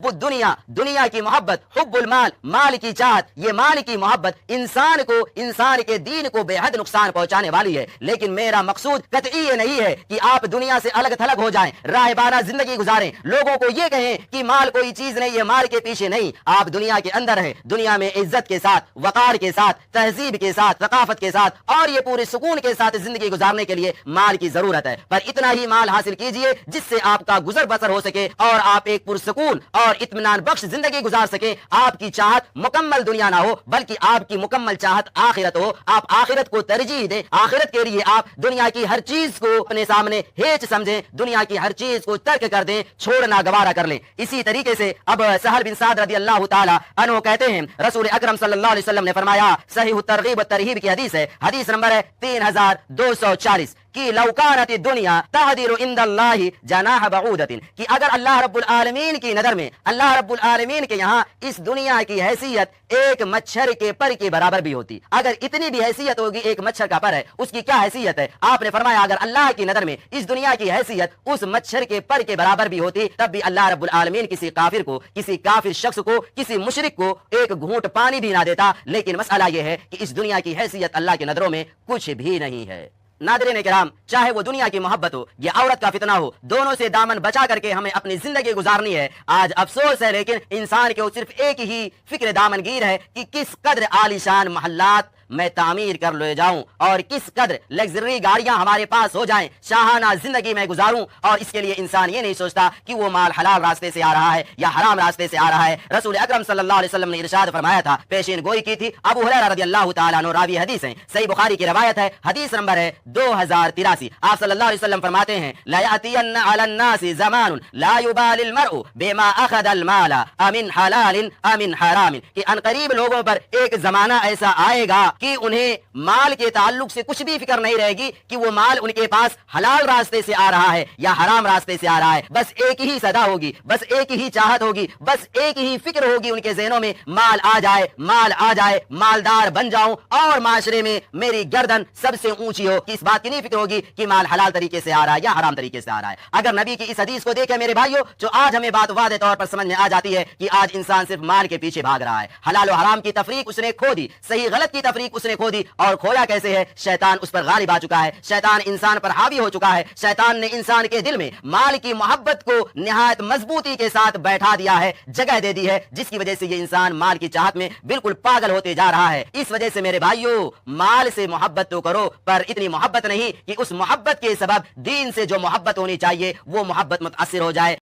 वो दुनिया की मोहब्बत, हुब्बुल माल, माल की चाहत, ये माल की मोहब्बत इंसान के दीन को बेहद नुकसान पहुंचाने वाली है। लेकिन मेरा मकसूद कतई ये नहीं है कि आप दुनिया से अलग थलग हो जाएं, राहबाना जिंदगी गुजारें, लोगों को ये कहें कि माल कोई चीज नहीं है, माल के पीछे नहीं। आप दुनिया के अंदर हैं, दुनिया में इज्जत के साथ, वकार के साथ, तहजीब के साथ, सकाफत के साथ और ये पूरे सुकून के साथ जिंदगी गुजारने के लिए माल की जरूरत है। पर इतना ही माल हासिल कीजिए जिससे आपका गुजर बसर हो सके और आप एक पुरसुकून और इत्मीनान बख्श जिंदगी गुजार सके। आपकी चाहत मुकम्मल दुनिया ना हो, बल्कि आपकी मुकम्मल चाहत आखिरत हो। आप आखिरत को तरजीह दें, आखिरत के लिए आप दुनिया की हर चीज को अपने सामने हेच समझें, दुनिया की हर चीज को तर्क कर दें, छोड़ना गवारा कर लें। इसी तरीके से अब सहल बिन साद रज़ी अल्लाह ताला अन्हु कहते हैं, रसूल अकरम सल्लल्लाहु अलैहि वसल्लम ने फरमाया, सहीह तरगीब व तरहीब की हदीस है, हदीस नंबर है 3240 कि लौकानत दुनिया तहदिरु इंदल्लाहि जनाह बऊदतिन, कि अगर अल्लाह रब्बुल आलमीन की नजर में, अल्लाह रब्बुल आलमीन के यहाँ इस दुनिया की हैसियत एक मच्छर के पर के बराबर भी होती, अगर इतनी भी हैसियत होगी, एक मच्छर का पर है, उसकी क्या हैसियत है? आपने फरमाया अगर अल्लाह की नजर में इस दुनिया की हैसियत उस मच्छर के पर के बराबर भी होती, तब भी अल्लाह रब्बुल आलमीन किसी काफिर को, किसी काफिर शख्स को, किसी मुशरिक को एक घूंट पानी भी ना देता। लेकिन मसला यह है कि इस दुनिया की हैसियत अल्लाह की नजरों में कुछ भी नहीं है। नादरीन किराम, चाहे वो दुनिया की मोहब्बत हो या औरत का फितना हो, दोनों से दामन बचा करके हमें अपनी जिंदगी गुजारनी है। आज अफसोस है, लेकिन इंसान के सिर्फ एक ही फिक्र दामनगीर है कि किस कदर आलीशान महल्लात मैं तामीर कर ले जाऊं और किस कदर लग्जरी गाड़ियां हमारे पास हो जाएं, शाहाना जिंदगी में गुजारूं। और इसके लिए इंसान ये नहीं सोचता कि वो माल हलाल रास्ते से आ रहा है या हराम रास्ते से आ रहा है। रसूल अकरम सल्लल्लाहु अलैहि वसल्लम ने इरशाद फरमाया था, पेशीन गोई की थी। अबू हुरैरा रज़ियल्लाहु ताला अन्हु रावी हदीस है, सही बुखारी की रवायत है, हदीस नंबर है 2083। आप सल्लल्लाहु अलैहि वसल्लम फरमाते हैं, ला यातियन्ना अलन नासी ज़मानुन ला युबालिल मरउ बिमा अखदल माला अमिन हलालिन अमिन हरामिन, कि अनकरीब लोगों पर एक जमाना ऐसा आएगा कि उन्हें माल के ताल्लुक से कुछ भी फिक्र नहीं रहेगी कि वो माल उनके पास हलाल रास्ते से आ रहा है या हराम रास्ते से आ रहा है। बस एक ही सदा होगी, बस एक ही चाहत होगी, बस एक ही फिक्र होगी उनके ज़हनों में, माल आ जाए, माल आ जाए, मालदार बन जाऊं और माशरे में मेरी गर्दन सबसे ऊंची हो। कि इस बात की नहीं फिक्र होगी कि माल हलाल तरीके से आ रहा है या हराम तरीके से आ रहा है। अगर नबी की इस हदीस को देखें मेरे भाइयों, जो आज हमें बात वादे तौर पर समझ में आ जाती है कि आज इंसान सिर्फ माल के पीछे भाग रहा है। हलाल और हराम की तफरीक उसने खो दी, सही गलत की तफरीक उसने खो दी। और खोया कैसे है? शैतान उस पर गालिब आ चुका है, शैतान इंसान पर हावी हो चुका है। शैतान ने इंसान के दिल में माल की मोहब्बत को निहायत मजबूती के साथ बैठा दिया है, जगह दे दी है, जिसकी वजह से ये इंसान माल की चाहत में बिल्कुल पागल होते जा रहा है। इस वजह से मेरे भाइयों, माल से मोहब्बत तो करो, पर इतनी मोहब्बत नहीं कि उस मोहब्बत के सबब दीन से जो मोहब्बत होनी चाहिए वो मोहब्बत मुतअस्सिर हो जाए।